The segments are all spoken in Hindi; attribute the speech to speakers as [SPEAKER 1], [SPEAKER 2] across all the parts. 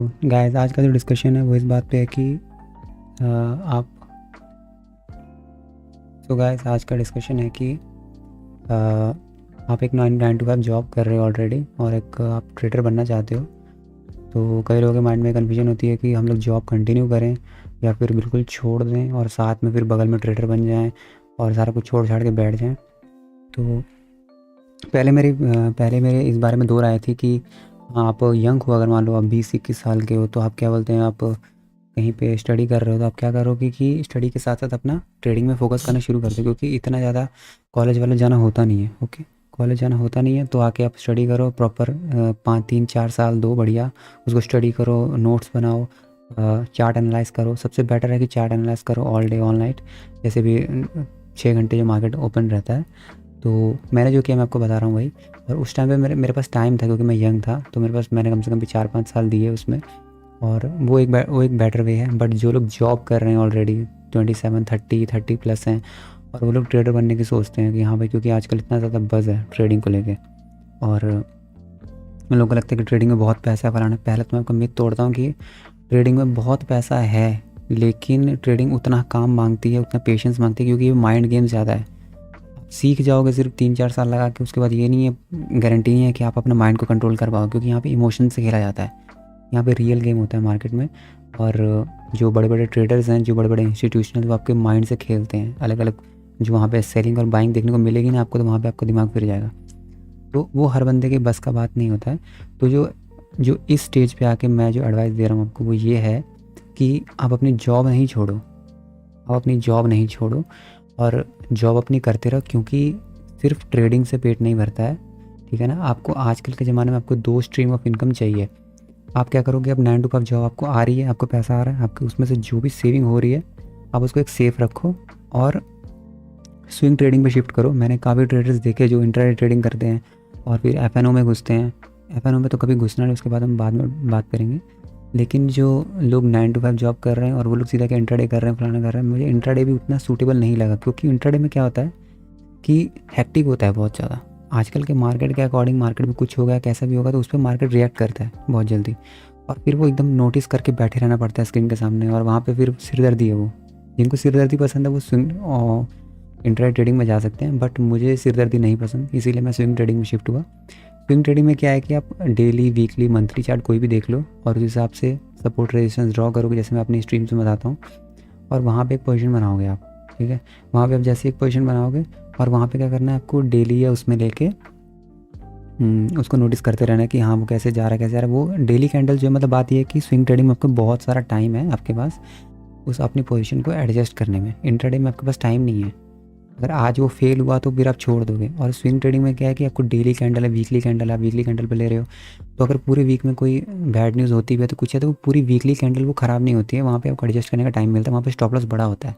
[SPEAKER 1] गाइस आज का जो डिस्कशन है वो इस बात पे है कि आप तो गाइस आज का डिस्कशन है कि अ, आप एक 9 to 5 जॉब कर रहे हो ऑलरेडी और एक आप ट्रेडर बनना चाहते हो। तो कई लोगों के माइंड में कन्फ्यूजन होती है कि हम लोग जॉब कंटिन्यू करें या फिर बिल्कुल छोड़ दें और साथ में फिर बगल में ट्रेडर बन जाएं और सारा कुछ छोड़ छाड़ के बैठ जाएं। तो पहले मेरे इस बारे में दो राय थी कि आप यंग हो, अगर मान लो आप 20-21 साल के हो तो आप क्या बोलते हैं, आप कहीं पे स्टडी कर रहे हो तो आप क्या करोगे कि स्टडी के साथ साथ अपना ट्रेडिंग में फोकस करना शुरू कर दो, क्योंकि इतना ज़्यादा कॉलेज वाले जाना होता नहीं है। ओके, कॉलेज जाना होता नहीं है तो आके आप स्टडी करो प्रॉपर, 5-3-4 साल दो बढ़िया, उसको स्टडी करो, नोट्स बनाओ, चार्ट एनालाइज करो। सबसे बेटर है कि चार्ट एनालाइज करो ऑल डे ऑल नाइट, जैसे भी 6 घंटे जो मार्केट ओपन रहता है। तो मैंने जो किया मैं आपको बता रहा हूँ वही। और उस टाइम पे मेरे पास टाइम था क्योंकि मैं यंग था, तो मेरे पास मैंने कम से कम भी 4-5 साल दिए उसमें। और वो एक बेटर वे है। बट जो लोग जॉब कर रहे हैं ऑलरेडी 27-30 प्लस हैं और वो लोग ट्रेडर बनने की सोचते हैं कि हाँ भाई, क्योंकि आजकल इतना ज़्यादा बज़ है ट्रेडिंग को लेके और उन लोगों को लगता है कि ट्रेडिंग में बहुत पैसा है फलाना। पहले तो मैं आपका मिथ तोड़ता हूँ कि ट्रेडिंग में बहुत पैसा है, लेकिन ट्रेडिंग उतना काम मांगती है, उतना पेशेंस मांगती है, क्योंकि ये माइंड गेम ज़्यादा है। सीख जाओगे सिर्फ 3-4 साल लगा के, उसके बाद ये नहीं है, गारंटी नहीं है कि आप अपने माइंड को कंट्रोल कर पाओ, क्योंकि यहाँ पे इमोशन से खेला जाता है। यहाँ पे रियल गेम होता है मार्केट में। और जो बड़े बड़े ट्रेडर्स हैं, जो बड़े बड़े इंस्टीट्यूशनल, वो आपके माइंड से खेलते हैं अलग अलग। जो वहाँ पे सेलिंग और बाइंग देखने को मिलेगी ना आपको, तो वहाँ पे आपका दिमाग फिर जाएगा। तो वो हर बंदे के बस का बात नहीं होता है। तो जो जो इस स्टेज पे आके मैं जो एडवाइस दे रहा हूँ आपको वो ये है कि आप अपनी जॉब नहीं छोड़ो, आप अपनी जॉब नहीं छोड़ो और जॉब अपनी करते रहो, क्योंकि सिर्फ ट्रेडिंग से पेट नहीं भरता है। ठीक है ना, आपको आजकल के ज़माने में आपको 2 स्ट्रीम ऑफ इनकम चाहिए। आप क्या करोगे, अब 9 to 5 जॉब आपको आ रही है, आपको पैसा आ रहा है, आपके उसमें से जो भी सेविंग हो रही है आप उसको एक सेफ रखो और स्विंग ट्रेडिंग पे शिफ्ट करो। मैंने काफ़ी ट्रेडर्स देखे जो इंट्राडे ट्रेडिंग करते हैं और फिर एफएनओ में घुसते हैं। एफएनओ में तो कभी घुसना नहीं, उसके बाद हम बाद में बात करेंगे। लेकिन जो लोग 9 to 5 जॉब कर रहे हैं और वो लोग सीधा क्या इंट्राडे कर रहे हैं, फलाना कर रहे हैं, मुझे इंट्राडे भी उतना सूटेबल नहीं लगा, क्योंकि इंट्राडे में क्या होता है कि हेक्टिक होता है बहुत ज़्यादा। आजकल के मार्केट के अकॉर्डिंग मार्केट में कुछ होगा, कैसा भी होगा, तो उस पर मार्केट रिएक्ट करता है बहुत जल्दी और फिर वो एकदम नोटिस करके बैठे रहना पड़ता है स्क्रीन के सामने, और वहाँ पे फिर सिरदर्दी है। वो जिनको सिरदर्दी पसंद है वो स्विंग इंट्राडे ट्रेडिंग में जा सकते हैं, बट मुझे सिरदर्दी नहीं पसंद, इसीलिए मैं स्विंग ट्रेडिंग में शिफ्ट हुआ। स्विंग ट्रेडिंग में क्या है कि आप डेली, वीकली, मंथली चार्ट कोई भी देख लो और उस हिसाब से सपोर्ट रेजिस्टेंस ड्रॉ करोगे, जैसे मैं अपनी स्ट्रीम से बताता हूँ, और वहाँ पे एक पोजीशन बनाओगे आप। ठीक है, वहाँ पे आप जैसे एक पोजीशन बनाओगे और वहाँ पे क्या करना है आपको, डेली या उसमें लेके उसको नोटिस करते रहना है कि हाँ वो कैसे जा रहा है, कैसे जा रहा है। वो डेली कैंडल जो है, मतलब बात ये है कि स्विंग ट्रेडिंग में आपको बहुत सारा टाइम है आपके पास उस अपनी पोजीशन को एडजस्ट करने में। इंट्राडे में आपके पास टाइम नहीं है। अगर आज वो फेल हुआ तो फिर आप छोड़ दोगे। और स्विंग ट्रेडिंग में क्या है कि आपको डेली कैंडल है, वीकली कैंडल है, आप वीकली कैंडल पे ले रहे हो, तो अगर पूरे वीक में कोई बैड न्यूज़ होती भी है तो कुछ है, तो वो पूरी वीकली कैंडल वो ख़राब नहीं होती है, वहाँ पे आपको एडजस्ट करने का टाइम मिलता है। वहाँ पे स्टॉप लॉस बड़ा होता है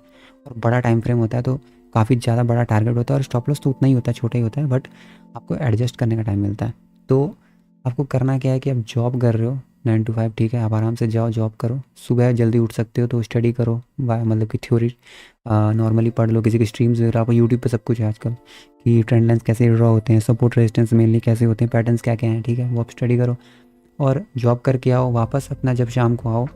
[SPEAKER 1] और बड़ा टाइम फ्रेम होता है, तो काफ़ी ज़्यादा बड़ा टारगेट होता है, और स्टॉप लॉस तो उतना ही होता है, छोटा ही होता है, बट आपको एडजस्ट करने का टाइम मिलता है। तो आपको करना क्या है कि आप जॉब कर रहे हो 9 to 5, ठीक है, आप आराम से जाओ जॉब करो, सुबह जल्दी उठ सकते हो तो स्टडी करो, मतलब कि थ्योरी नॉर्मली पढ़ लो, किसी की स्ट्रीम्स वगैरह आपको यूट्यूब पे सब कुछ है आजकल, कि ट्रेंड लाइन्स कैसे ड्रॉ होते हैं, सपोर्ट रेजिस्टेंस मेनली कैसे होते हैं, पैटर्न्स क्या क्या हैं। ठीक है, वो आप स्टडी करो और जॉब करके आओ वापस अपना, जब शाम को आओ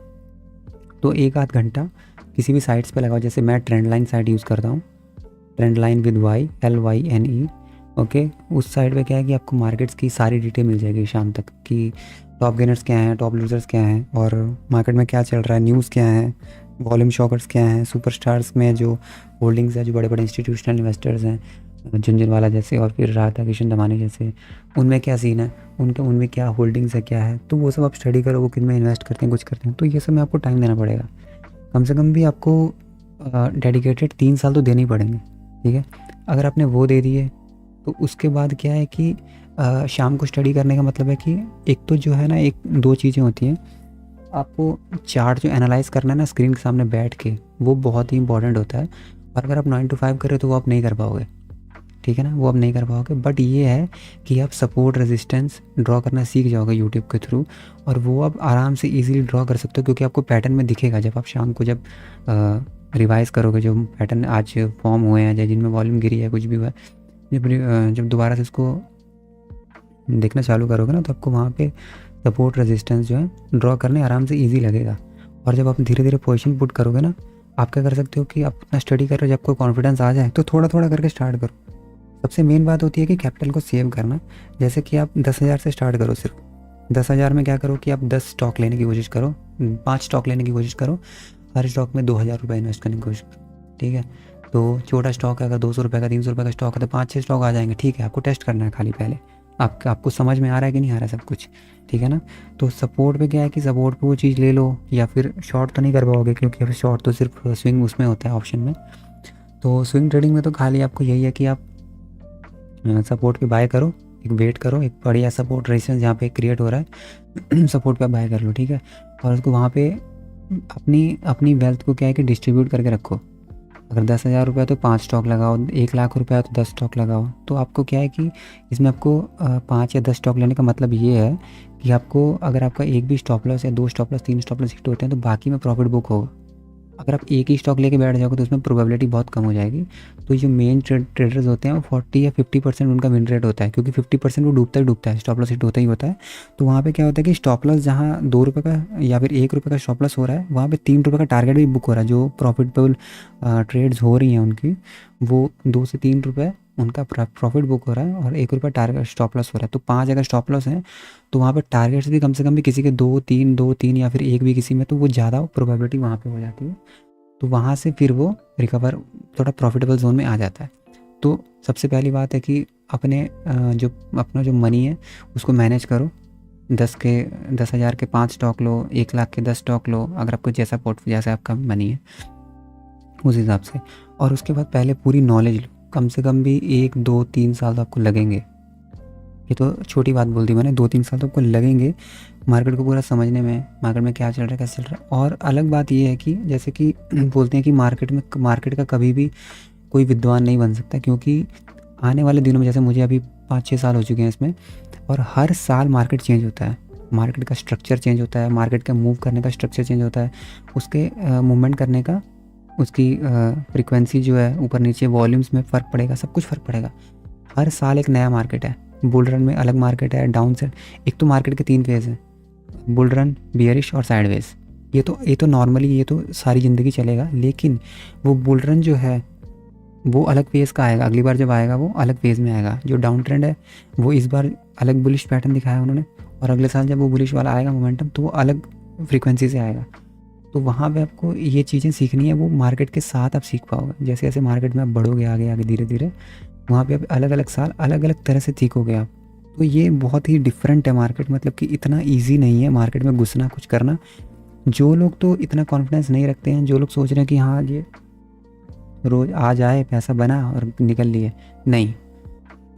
[SPEAKER 1] तो 1-8 घंटा किसी भी साइट्स पे लगाओ। जैसे मैं ट्रेंड लाइन साइट यूज़ करता हूँ, trend line with YLYNE। Okay, उस साइड पे क्या है कि आपको मार्केट्स की सारी डिटेल मिल जाएगी शाम तक, कि टॉप गेनर्स क्या हैं, टॉप लूजर्स क्या हैं, और मार्केट में क्या चल रहा है, न्यूज़ क्या है, वॉल्यूम शॉकर्स क्या हैं, सुपरस्टार्स में जो होल्डिंग्स है, जो बड़े बड़े इंस्टीट्यूशनल इन्वेस्टर्स हैं, झुनझुनवाला जैसे और फिर राधा किशन दमानी जैसे, उनमें क्या सीन है, उनमें क्या होल्डिंग्स है, क्या है, तो वो सब आप स्टडी करो, वो किन में इन्वेस्ट करते हैं, कुछ करते हैं। तो ये सब में आपको टाइम देना पड़ेगा, कम से कम भी आपको डेडिकेटेड 3 साल तो देने ही पड़ेंगे। ठीक है, अगर आपने वो दे दिए तो उसके बाद क्या है कि शाम को स्टडी करने का मतलब है कि एक तो जो है ना, एक दो चीज़ें होती हैं, आपको चार्ट जो एनालाइज करना है ना स्क्रीन के सामने बैठ के, वो बहुत ही इंपॉर्टेंट होता है। और अगर आप 9 to 5 करें तो वो आप नहीं कर पाओगे। ठीक है ना, वो आप नहीं कर पाओगे। बट ये है कि आप सपोर्ट रेजिस्टेंस ड्रॉ करना सीख जाओगे यूट्यूब के थ्रू, और वो आप आराम से इजीली ड्रॉ कर सकते हो, क्योंकि आपको पैटर्न में दिखेगा जब आप शाम को जब रिवाइज करोगे, जो पैटर्न आज फॉर्म हुए हैं या जिनमें वॉल्यूम गिरी है, कुछ भी हुआ है, जब दोबारा से इसको देखना चालू करोगे ना, तो आपको वहाँ पे सपोर्ट रेजिस्टेंस जो है ड्रॉ करने आराम से ईजी लगेगा। और जब आप धीरे धीरे पोजीशन पुट करोगे ना, आप क्या कर सकते हो कि आप अपना स्टडी कर रहे हो, जब कोई कॉन्फिडेंस आ जाए तो थोड़ा थोड़ा करके स्टार्ट करो। सबसे मेन बात होती है कि कैपिटल को सेव करना। जैसे कि आप 10,000 से स्टार्ट करो, सिर्फ 10,000 में क्या करो कि आप 10 स्टॉक लेने की कोशिश करो, 5 स्टॉक लेने की कोशिश करो, हर स्टॉक में 2,000 रुपये इन्वेस्ट करने की कोशिश करो, ठीक है। तो छोटा स्टॉक है, अगर 200 रुपये का 300 रुपये का स्टॉक है तो 5-6 स्टॉक आ जाएंगे, ठीक है। आपको टेस्ट करना है खाली पहले, आपको समझ में आ रहा है कि नहीं आ रहा है सब कुछ, ठीक है ना। तो सपोर्ट पे क्या है कि सपोर्ट पे वो चीज़ ले लो, या फिर शॉर्ट तो नहीं कर पाओगे क्योंकि अभी शॉर्ट तो सिर्फ स्विंग उसमें होता है ऑप्शन में। तो स्विंग ट्रेडिंग में तो खाली आपको यही है कि आप सपोर्ट पे बाय करो, एक वेट करो, एक बढ़िया सपोर्ट रेजिस्टेंस जहाँ पे क्रिएट हो रहा है सपोर्ट पे बाय कर लो, ठीक है। और उसको वहाँ पे अपनी वेल्थ को क्या है कि डिस्ट्रीब्यूट करके रखो। अगर 10,000 रुपये तो 5 स्टॉक लगाओ, 1,00,000 रुपया तो 10 स्टॉक लगाओ। तो आपको क्या है कि इसमें आपको 5 या 10 स्टॉक लेने का मतलब ये है कि आपको, अगर आपका एक भी स्टॉप लॉस या 2 stop loss 3 stop loss hit होते हैं तो बाकी में प्रॉफिट बुक होगा। अगर आप एक ही स्टॉक लेके बैठ जाओगे तो उसमें प्रोबेबिलिटी बहुत कम हो जाएगी। तो जो मेन ट्रेडर्स होते हैं वो 40 या 50% उनका विन रेट होता है, क्योंकि 50% वो डूबता ही डूबता है, स्टॉप लॉस हिट होता ही होता है। तो वहाँ पे क्या होता है कि स्टॉप लॉस जहाँ 2 रुपये का या फिर 1 रुपये का स्टॉप लॉस हो रहा है, वहाँ पे 3 रुपये का टारगेट भी बुक हो रहा है। जो प्रॉफिटेबल ट्रेड्स हो रही हैं उनकी, वो 2 से 3 रुपये उनका प्रॉफिट बुक हो रहा है और 1 रुपये टारगेट स्टॉप लॉस हो रहा है। तो 5 अगर स्टॉप लॉस हैं तो वहाँ पर टारगेट्स भी कम से कम भी किसी के 2-3 या फिर एक भी किसी में, तो वो ज़्यादा प्रोबेबिलिटी वहाँ पे हो जाती है। तो वहाँ से फिर वो रिकवर थोड़ा प्रॉफिटेबल जोन में आ जाता है। तो सबसे पहली बात है कि अपना जो मनी है उसको मैनेज करो। 10,000 के 5 स्टॉक लो, 1,00,000 के 10 स्टॉक लो, अगर आपको जैसा आपका मनी है उस हिसाब से। और उसके बाद पहले पूरी नॉलेज लो, कम से कम भी 1-2-3 साल तो आपको लगेंगे। ये तो छोटी बात बोल दी मैंने, 2-3 साल तो आपको लगेंगे मार्केट को पूरा समझने में, मार्केट में क्या चल रहा है कैसे चल रहा है। और अलग बात ये है कि जैसे कि बोलते हैं कि मार्केट का कभी भी कोई विद्वान नहीं बन सकता, क्योंकि आने वाले दिनों में, जैसे मुझे अभी 5-6 साल हो चुके हैं इसमें, और हर साल मार्केट चेंज होता है, मार्केट का स्ट्रक्चर चेंज होता है, मार्केट का मूव करने का स्ट्रक्चर चेंज होता है, उसके मूवमेंट करने का, उसकी फ्रिक्वेंसी जो है ऊपर नीचे, वॉल्यूम्स में फ़र्क पड़ेगा, सब कुछ फ़र्क पड़ेगा। हर साल एक नया मार्केट है। बुल रन में अलग मार्केट है, डाउन साइड। एक तो मार्केट के 3 फेज़ हैं, बुल रन, बियरिश और साइडवेज। ये तो नॉर्मली ये तो सारी ज़िंदगी चलेगा, लेकिन वो बुल रन जो है वो अलग फेज़ का आएगा, अगली बार जब आएगा वो अलग फेज़ में आएगा। जो डाउन ट्रेंड है वो इस बार अलग बुलिश पैटर्न दिखाया उन्होंने, और अगले साल जब वो बुलिश वाला आएगा मोमेंटम, तो वो अलग फ्रीक्वेंसी से आएगा। तो वहाँ पे आपको ये चीज़ें सीखनी है, वो मार्केट के साथ आप सीख पाओगे। जैसे जैसे मार्केट में आप बढ़ोगे आगे आगे धीरे धीरे, वहाँ पे आप अलग अलग साल अलग अलग तरह से सीखोगे आप। तो ये बहुत ही डिफरेंट है मार्केट, मतलब कि इतना ईजी नहीं है मार्केट में घुसना, कुछ करना। जो लोग तो इतना कॉन्फिडेंस नहीं रखते हैं, जो लोग सोच रहे हैं कि हाँ ये रोज़ आ जाए, पैसा बना और निकल लिए, नहीं,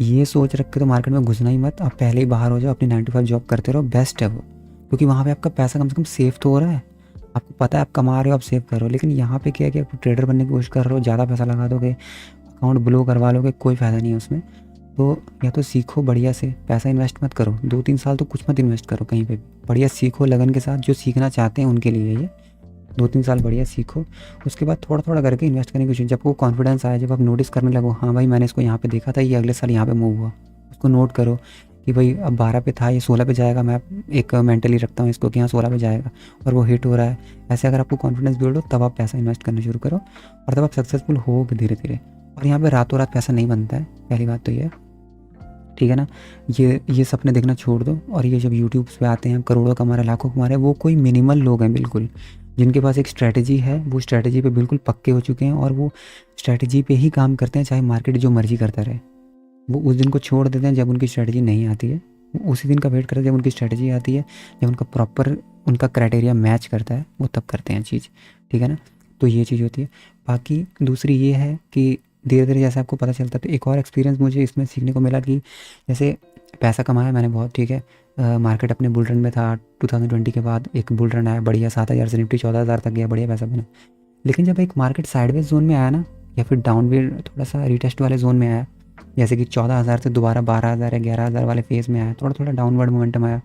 [SPEAKER 1] ये सोच रख के तो मार्केट में घुसना ही मत। आप पहले ही बाहर हो जाओ, अपनी 9 to 5 जॉब करते रहो, बेस्ट है वो। क्योंकि वहाँ पे आपका पैसा कम से कम सेफ तो हो रहा है, आपको पता है आप कमा रहे हो, आप सेव कर रहे हो। लेकिन यहाँ पे क्या है कि आप ट्रेडर बनने की कोशिश कर रहे हो, ज़्यादा पैसा लगा दोगे, अकाउंट ब्लो करवा लोगे, कोई फ़ायदा नहीं है उसमें। तो या तो सीखो बढ़िया से, पैसा इन्वेस्ट मत करो, 2-3 साल तो कुछ मत इन्वेस्ट करो कहीं पे, बढ़िया सीखो लगन के साथ। जो सीखना चाहते हैं उनके लिए ये 2-3 साल बढ़िया सीखो, उसके बाद थोड़ा थोड़ा करके इन्वेस्ट करने की कोशिश। जब वो कॉन्फिडेंस आए, जब आप नोटिस करने लगो, हाँ भाई मैंने इसको यहाँ पे देखा था, ये अगले साल यहाँ पे मूव हुआ, उसको नोट करो कि भाई अब 12 पे था, ये 16 पे जाएगा। मैं एक मेंटली रखता हूँ इसको कि हाँ 16 पे जाएगा, और वो हिट हो रहा है। ऐसे अगर आपको कॉन्फिडेंस बिल्ड हो, तब आप पैसा इन्वेस्ट करना शुरू करो, और तब आप सक्सेसफुल होगे धीरे धीरे। और यहाँ पे रातों रात पैसा नहीं बनता है, पहली बात तो ये है, ठीक है ना। ये सपने देखना छोड़ दो। और ये जब यूट्यूब पे आते हैं करोड़ों कमा रहे, लाखों कमा रहे, वो कोई मिनिमल लोग हैं बिल्कुल, जिनके पास एक स्ट्रैटेजी है, वो स्ट्रैटेजी पे बिल्कुल पक्के हो चुके हैं, और वो स्ट्रैटेजी पे ही काम करते हैं, चाहे मार्केट जो मर्जी करता रहे। वो उस दिन को छोड़ देते हैं जब उनकी स्ट्रैटेजी नहीं आती है, वो उसी दिन का वेट करते हैं जब उनकी स्ट्रैटेजी आती है, जब उनका प्रॉपर उनका क्राइटेरिया मैच करता है, वो तब करते हैं चीज़, ठीक है ना। तो ये चीज़ होती है। बाकी दूसरी ये है कि धीरे धीरे जैसे आपको पता चलता है, तो एक और एक्सपीरियंस मुझे इसमें सीखने को मिला कि जैसे पैसा कमाया मैंने बहुत, ठीक है, मार्केट अपने बुल रन में था, 2020 के बाद एक बुल रन आया बढ़िया, 7,000 से निफ्टी 14,000 तक गया, बढ़िया पैसा बना। लेकिन जब एक मार्केट साइडवेज जोन में आया ना, या फिर डाउनवेज थोड़ा सा रिटेस्ट वाले जोन में आया, जैसे कि 14,000 से दोबारा 12,000 या 11,000 वाले फेज़ में आया, थोड़ा थोड़ा डाउनवर्ड मोमेंटम आया,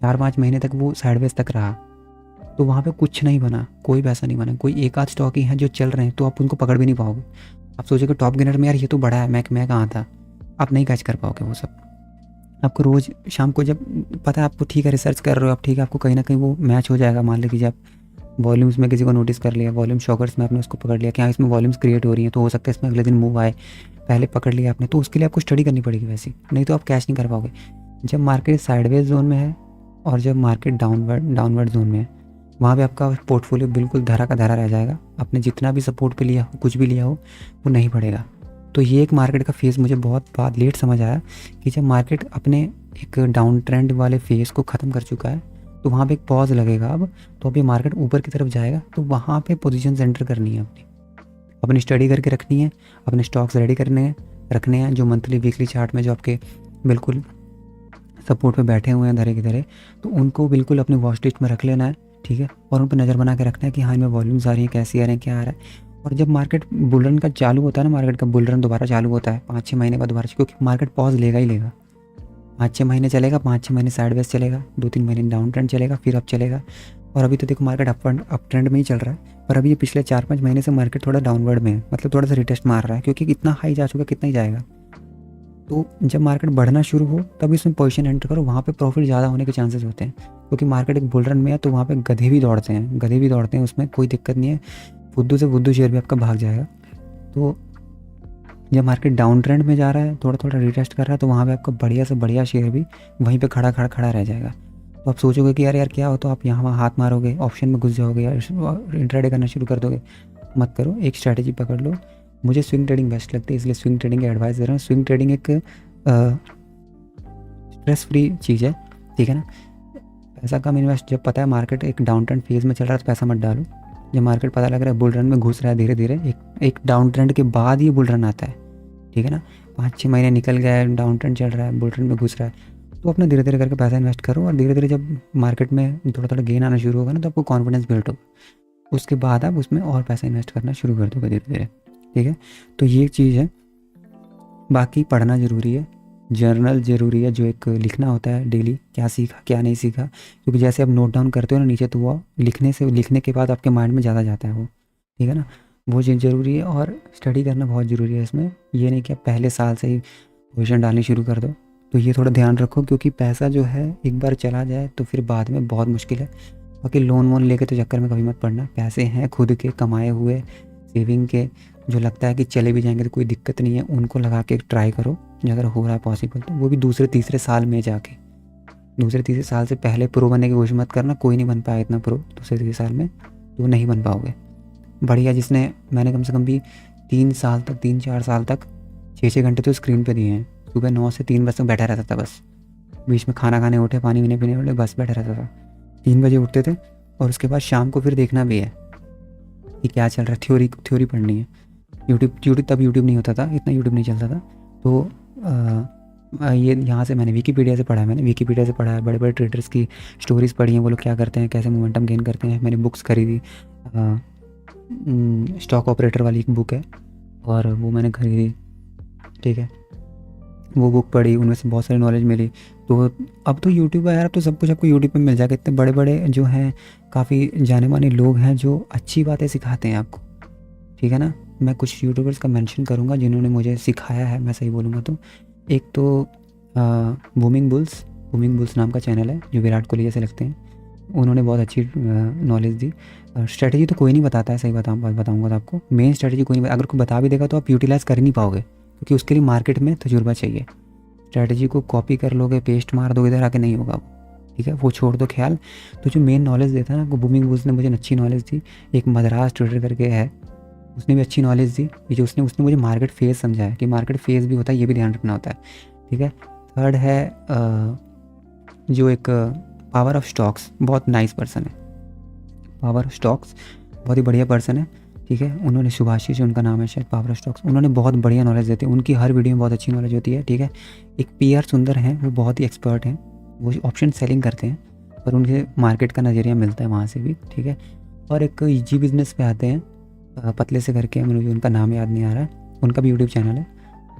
[SPEAKER 1] 4-5 महीने तक वो साइडवेज तक रहा, तो वहाँ पे कुछ नहीं बना, कोई पैसा नहीं बना। कोई एक आध स्टॉक ही है जो चल रहे हैं, तो आप उनको पकड़ भी नहीं पाओगे। आप सोचोगे टॉप गेनर में यार ये तो बड़ा है, मैं कहाँ था, आप नहीं कैच कर पाओगे वो सब। आपको रोज़ शाम को जब पता है आपको, ठीक है रिसर्च कर रहे हो आप, ठीक है आपको कहीं ना कहीं वो मैच हो जाएगा। मान लीजिए आप वॉल्यूम्स में किसी को नोटिस कर लिया, वॉल्यूम शॉकर्स में आपने उसको पकड़ लिया कि हाँ इसमें वॉल्यूम्स क्रिएट हो रही हैं, तो हो सकता है इसमें अगले दिन मूव आए, पहले पकड़ लिया आपने, तो उसके लिए आपको स्टडी करनी पड़ेगी वैसी, नहीं तो आप कैश नहीं कर पाओगे। जब मार्केट साइडवेज जोन में है और जब मार्केट डाउनवर्ड जोन में है, वहाँ पे आपका पोर्टफोलियो बिल्कुल धरा का धरा रह जाएगा। आपने जितना भी सपोर्ट पे लिया हो, कुछ भी लिया हो, वो नहीं बढ़ेगा। तो ये एक मार्केट का फेज़ मुझे बहुत बाद लेट समझ आया कि जब मार्केट अपने एक डाउन ट्रेंड वाले फेज़ को ख़त्म कर चुका है, तो वहाँ पे एक पॉज लगेगा अब, तो अभी मार्केट ऊपर की तरफ जाएगा, तो वहाँ पे पोजीशन एंटर करनी है अपनी स्टडी करके रखनी है, अपने स्टॉक्स रेडी रखने हैं जो मंथली वीकली चार्ट में जो आपके बिल्कुल सपोर्ट पे बैठे हुए हैं धरे की धरे, तो उनको बिल्कुल अपनी वॉच लिस्ट में रख लेना है, ठीक है। और उन पर नज़र बना के रखना है कि हाँ इनमें वॉल्यूम्स आ रही हैं, कैसी आ रही हैं, क्या आ रहा है। और जब मार्केट बुल रन का चालू होता है ना, मार्केट का बुल रन दोबारा चालू होता है 5-6 महीने बाद दोबारा, क्योंकि मार्केट पॉज लेगा ही लेगा। 5-6 महीने चलेगा, 5-6 महीने साइडवेज चलेगा, 2-3 महीने डाउन ट्रेंड चलेगा, फिर अप चलेगा। और अभी तो देखो मार्केट अप ट्रेंड में ही चल रहा है, पर अभी ये पिछले 4-5 महीने से मार्केट थोड़ा डाउनवर्ड में है, मतलब थोड़ा सा रिटेस्ट मार रहा है, क्योंकि इतना हाई जा चुका, कितना ही जाएगा। तो जब मार्केट बढ़ना शुरू हो तब इसमें पोजीशन एंटर करो, वहाँ पे प्रॉफिट ज़्यादा होने के चांसेस होते हैं, क्योंकि मार्केट एक बुल रन में है, तो वहाँ पे गधे भी दौड़ते हैं, उसमें कोई दिक्कत नहीं है, फुद्दू से फुद्दू शेयर भी आपका भाग जाएगा। तो जब मार्केट डाउन ट्रेंड में जा रहा है, थोड़ा थोड़ा रिटेस्ट कर रहा है, तो वहाँ पे आपका बढ़िया से बढ़िया शेयर भी वहीं पे खड़ा रह जाएगा। तो आप सोचोगे कि यार क्या हो, तो आप यहाँ वहाँ हाथ मारोगे, ऑप्शन में घुस जाओगे, यार इंट्राडे करना शुरू कर दोगे। मत करो, एक स्ट्रैटेजी पकड़ लो। मुझे स्विंग ट्रेडिंग बेस्ट लगती है, इसलिए स्विंग ट्रेडिंग की एडवाइस दे रहा हूँ। स्विंग ट्रेडिंग एक स्ट्रेस फ्री चीज़ है, ठीक है ना। पैसा कम इन्वेस्ट, जब पता है मार्केट एक डाउन ट्रेंड फेज़ में चल रहा है तो पैसा मत डालो। जब मार्केट पता लग रहा है बुल रन में घुस रहा है धीरे धीरे, एक डाउन ट्रेंड के बाद ही बुल रन आता है, ठीक है ना। 5-6 महीने निकल गया है, डाउन ट्रेंड चल रहा है, बुल रन में घुस रहा है, तो अपना धीरे धीरे करके पैसा इन्वेस्ट करो। और धीरे धीरे जब मार्केट में थोड़ा थोड़ा गेन आना शुरू होगा ना, तो आपको कॉन्फिडेंस बिल्ड होगा, उसके बाद आप उसमें और पैसा इन्वेस्ट करना शुरू कर दोगे धीरे धीरे, ठीक है। तो ये एक चीज़ है। बाकी पढ़ना ज़रूरी है, जर्नल ज़रूरी है, जो एक लिखना होता है डेली, क्या सीखा क्या नहीं सीखा, क्योंकि जैसे आप नोट डाउन करते हो ना नीचे, तो वो लिखने के बाद आपके माइंड में ज़्यादा जाता है वो, ठीक है ना। वो चीज़ ज़रूरी है। और स्टडी करना बहुत ज़रूरी है इसमें। ये नहीं कि आप पहले साल से ही पोजीशन डालनी शुरू कर दो, तो ये थोड़ा ध्यान रखो, क्योंकि पैसा जो है एक बार चला जाए तो फिर बाद में बहुत मुश्किल है। बाकी लोन वोन लेके तो चक्कर में कभी मत पड़ना, पैसे हैं खुद के कमाए हुए, सेविंग के, जो लगता है कि चले भी जाएंगे तो कोई दिक्कत नहीं है, उनको लगा के ट्राई करो। अगर हो रहा है पॉसिबल, तो वो भी दूसरे तीसरे साल में जाके, दूसरे तीसरे साल से पहले प्रो बनने की कोशिश मत करना, कोई नहीं बन पाया इतना प्रो दूसरे तीसरे साल में, तो नहीं बन पाओगे। बढ़िया, मैंने कम से कम भी 3-4 साल तक 6-6 घंटे तो स्क्रीन पे दिए हैं। सुबह 9 से 3 बजे तक बैठा रहता था, बस बीच में खाना खाने उठे, पानी पीने उठे, बस बैठा रहता था। 3 बजे उठते थे, और उसके बाद शाम को फिर देखना भी है कि क्या चल रहा है, थ्योरी पढ़नी है। तब यूट्यूब नहीं होता था, इतना यूट्यूब नहीं चलता था, तो ये यहाँ से मैंने विकीपीडिया से पढ़ा है, बड़े बड़े ट्रेडर्स की स्टोरीज़ पढ़ी हैं, वो लोग क्या करते हैं, कैसे मोमेंटम गेन करते हैं। मैंने बुक्स खरीदी, स्टॉक ऑपरेटर वाली एक बुक है, और वो मैंने खरीदी, ठीक है। वो बुक पढ़ी, उनमें से बहुत सारी नॉलेज मिली। तो अब तो यूट्यूब है यार, अब तो सब कुछ आपको यूट्यूब पे मिल जाएगा। इतने बड़े बड़े जो हैं, काफ़ी जाने माने लोग हैं जो अच्छी बातें सिखाते हैं आपको, ठीक है ना। मैं कुछ यूट्यूबर्स का मेंशन करूँगा जिन्होंने मुझे सिखाया है, मैं सही बोलूँगा तो। एक तो बूमिंग बुल्स नाम का चैनल है, जो विराट कोहली जैसे लगते हैं, उन्होंने बहुत अच्छी नॉलेज दी। स्ट्रैटेजी तो कोई नहीं बताता है, सही बताऊँगा तो आपको मेन स्ट्रैटेजी कोई नहीं, अगर कोई बता भी देगा तो आप यूटिलाइज़ कर नहीं पाओगे, क्योंकि उसके लिए मार्केट में तजुर्बा चाहिए। स्ट्रैटेजी को कॉपी कर लोगे, पेस्ट मार दोगे इधर आके, नहीं होगा वो, ठीक है, वो छोड़ दो ख्याल। तो जो मेन नॉलेज देता है ना, वो बूमिंग बुल्स ने मुझे अच्छी नॉलेज दी। एक मद्रास ट्रेडर करके है, उसने भी अच्छी नॉलेज दी। ये जो उसने मुझे मार्केट फेज समझाया कि मार्केट फेज भी होता है, ये भी ध्यान रखना होता है, ठीक है। थर्ड है जो एक पावर ऑफ स्टॉक्स, बहुत नाइस पर्सन है, पावर ऑफ स्टॉक्स बहुत ही बढ़िया पर्सन है, ठीक है। उन्होंने सुभाषिश उनका नाम है शायद, पावर ऑफ स्टॉक्स, उन्होंने बहुत बढ़िया नॉलेज देते हैं, उनकी हर वीडियो में बहुत अच्छी नॉलेज होती है, ठीक है। एक PR सुंदर हैं, वो बहुत ही एक्सपर्ट हैं, वो ऑप्शन सेलिंग करते हैं, पर उनके मार्केट का नज़रिया मिलता है वहाँ से भी, ठीक है। और एक जी बिज़नेस पे आते हैं, पतले से करके, मुझे उनका नाम याद नहीं आ रहा है, उनका भी यूट्यूब चैनल है,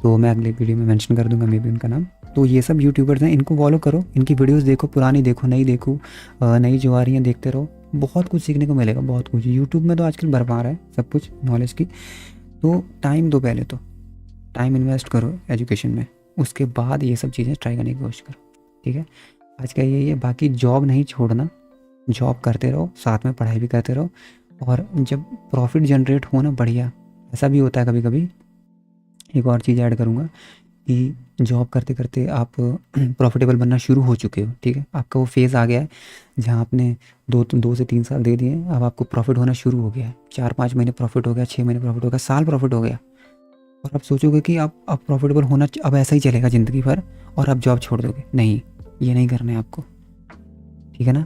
[SPEAKER 1] तो मैं अगले वीडियो में मेंशन कर दूंगा, मे भी उनका नाम। तो ये सब यूट्यूबर्स हैं, इनको फॉलो करो, इनकी वीडियोस देखो, पुरानी देखो, नई देखो, नई जो आ रही हैं देखते रहो, बहुत कुछ सीखने को मिलेगा, बहुत कुछ। यूट्यूब में तो आजकल भरमार है सब कुछ नॉलेज की। तो टाइम दो, पहले तो टाइम इन्वेस्ट करो एजुकेशन में, उसके बाद ये सब चीज़ें ट्राई करने की कोशिश करो, ठीक है। आज का यही है, बाकी जॉब नहीं छोड़ना, जॉब करते रहो, साथ में पढ़ाई भी करते रहो, और जब प्रॉफिट जनरेट हो ना बढ़िया, ऐसा भी होता है कभी कभी, एक और चीज़ ऐड करूँगा कि जॉब करते करते आप प्रॉफिटेबल बनना शुरू हो चुके हो, ठीक है, आपका वो फेज़ आ गया है जहाँ आपने 2 से 3 साल दे दिए, अब आपको प्रॉफिट होना शुरू हो गया है, 4-5 महीने प्रॉफिट हो गया, 6 महीने प्रॉफिट हो गया, साल प्रॉफिट हो गया, और आप सोचोगे कि अब प्रॉफिटेबल होना अब ऐसा ही चलेगा ज़िंदगी भर, और आप जॉब छोड़ दोगे। नहीं, ये नहीं करना है आपको, ठीक है ना।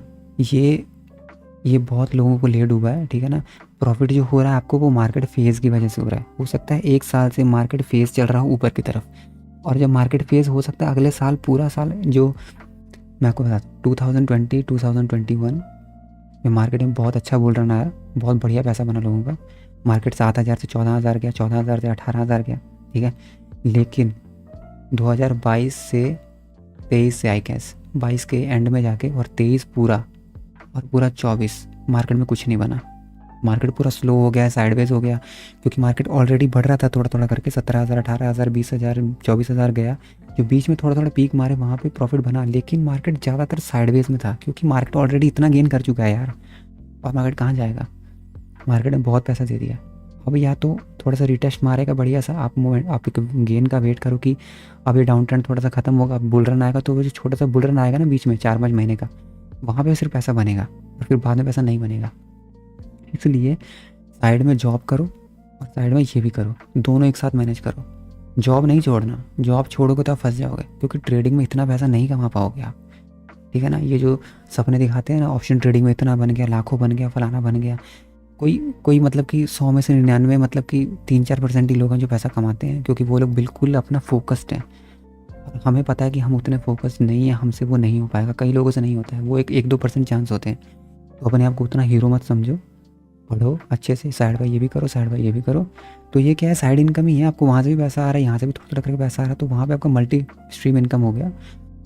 [SPEAKER 1] ये बहुत लोगों को ले डूबा है, ठीक है ना। प्रॉफिट जो हो रहा है आपको, वो मार्केट फेज़ की वजह से हो रहा है। हो सकता है 1 साल से मार्केट फेज़ चल रहा हो ऊपर की तरफ, और जब मार्केट फेज़ हो सकता है अगले साल पूरा साल, जो मैं आपको बताता हूँ 2020 2021 में मार्केट में बहुत अच्छा बुल रन आया, बहुत बढ़िया पैसा बना लोगों का। मार्केट 7,000 से 14,000 गया, 14,000 से 18,000 गया, ठीक है। लेकिन 2022 से 23 से आई गैस 22 के एंड में जाके और 23 पूरा, और पूरा 24 मार्केट में कुछ नहीं बना। मार्केट पूरा स्लो हो गया, साइडवेज हो गया, क्योंकि मार्केट ऑलरेडी बढ़ रहा था थोड़ा थोड़ा करके, 17,000 18,000 20,000 24,000 गया, जो बीच में थोड़ा थोड़ा पीक मारे वहाँ पे प्रॉफिट बना। लेकिन मार्केट ज़्यादातर साइडवेज में था, क्योंकि मार्केट ऑलरेडी इतना गेन कर चुका है यार, और मार्केट कहाँ जाएगा। मार्केट ने बहुत पैसा दे दिया, अब या तो थोड़ा सा रिटेस्ट मारेगा बढ़िया सा, आप एक गेन का वेट करो कि अब ये डाउन ट्रेंड थोड़ा सा खत्म होगा, अब बुल रन आएगा, तो वो जो छोटा सा बुल रन आएगा ना बीच में 4-5 महीने का, वहाँ पे सिर्फ पैसा बनेगा, और फिर बाद में पैसा नहीं बनेगा। इसलिए साइड में जॉब करो और साइड में ये भी करो, दोनों एक साथ मैनेज करो। जॉब नहीं छोड़ना, जॉब छोड़ोगे तो आप फंस जाओगे, क्योंकि ट्रेडिंग में इतना पैसा नहीं कमा पाओगे आप, ठीक है ना। ये जो सपने दिखाते हैं ना, ऑप्शन ट्रेडिंग में इतना बन गया, लाखों बन गया, फलाना बन गया, कोई मतलब कि 100 में से 99 मतलब कि 3-4% ही लोग हैं जो पैसा कमाते हैं, क्योंकि वो लोग बिल्कुल अपना फोकस्ड हैं। और हमें पता है कि हम उतने फोकस्ड नहीं हैं, हमसे वो नहीं हो पाएगा, कई लोगों से नहीं होता है, वो 1-2% चांस होते हैं। तो अपने आप को उतना हीरो मत समझो, पढ़ो अच्छे से, साइड बाय ये भी करो, साइड बाय ये भी करो। तो ये क्या है, साइड इनकम ही है, आपको वहाँ से भी पैसा आ रहा है, यहाँ से भी थोड़ा थोड़ा करके पैसा आ रहा है, तो वहाँ पे आपका मल्टी स्ट्रीम इनकम हो गया,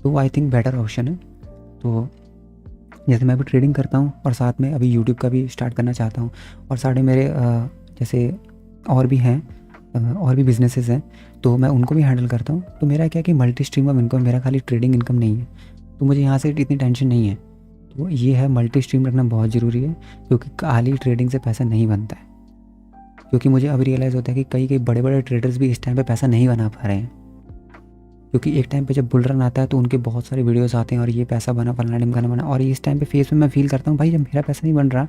[SPEAKER 1] तो आई थिंक बेटर ऑप्शन है। तो जैसे मैं भी ट्रेडिंग करता हूँ, और साथ में अभी यूट्यूब का भी स्टार्ट करना चाहता हूँ, और सारे मेरे जैसे और भी हैं, और भी बिजनेसेस हैं, तो मैं उनको भी हैंडल करता हूँ। तो मेरा क्या है कि मल्टी स्ट्रीम ऑफ इनकम, मेरा खाली ट्रेडिंग इनकम नहीं है, तो मुझे यहाँ से इतनी टेंशन नहीं है। तो ये है, मल्टी स्ट्रीम रखना बहुत ज़रूरी है, क्योंकि खाली ट्रेडिंग से पैसा नहीं बनता है। क्योंकि मुझे अब रियलाइज़ होता है कि कई बड़े बड़े ट्रेडर्स भी इस टाइम पे पैसा नहीं बना पा रहे हैं, क्योंकि एक टाइम पे जब बुल रन आता है तो उनके बहुत सारे वीडियोस आते हैं, और ये पैसा बना, फलाना ढिमकाना बना, और इस टाइम पे फेस में मैं फील करता हूँ भाई जब मेरा पैसा नहीं बन रहा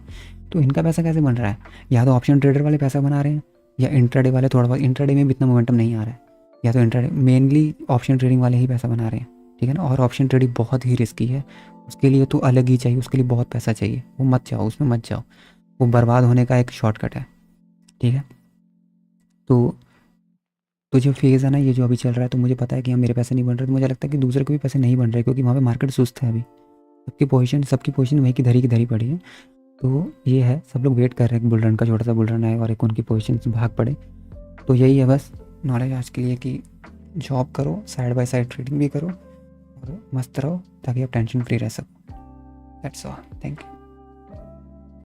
[SPEAKER 1] तो इनका पैसा कैसे बन रहा है। या तो ऑप्शन ट्रेडर वाले पैसा बना रहे हैं, या इंट्राडे वाले थोड़ा बहुत, इंट्राडे में भी इतना मोमेंटम नहीं आ रहा है, या तो इंट्राडे मेनली ऑप्शन ट्रेडिंग वाले ही पैसा बना रहे हैं, ठीक है ना। और ऑप्शन ट्रेडिंग बहुत ही रिस्की है, उसके लिए तो अलग ही चाहिए, उसके लिए बहुत पैसा चाहिए, वो मत जाओ, उसमें मत जाओ, वो बर्बाद होने का एक शॉर्टकट है, ठीक है। तो जो फेज़ है ना, ये जो अभी चल रहा है, तो मुझे पता है कि हाँ मेरे पैसे नहीं बन रहे, तो मुझे लगता है कि दूसरे को भी पैसे नहीं बन रहे, क्योंकि वहाँ पे मार्केट सुस्त है अभी, सबकी पोजीशन वहीं की धरी पड़ी है। तो ये है, सब लोग वेट कर रहे हैं कि बुल रन का छोटा सा बुल रन आए और एक उनकी पोजीशन भाग पड़े। तो यही है बस नॉलेज आज के लिए, कि जॉब करो, साइड बाय साइड ट्रेडिंग भी करो, और मस्त रहो, ताकि आप टेंशन फ्री रह सको। That's all, thank you.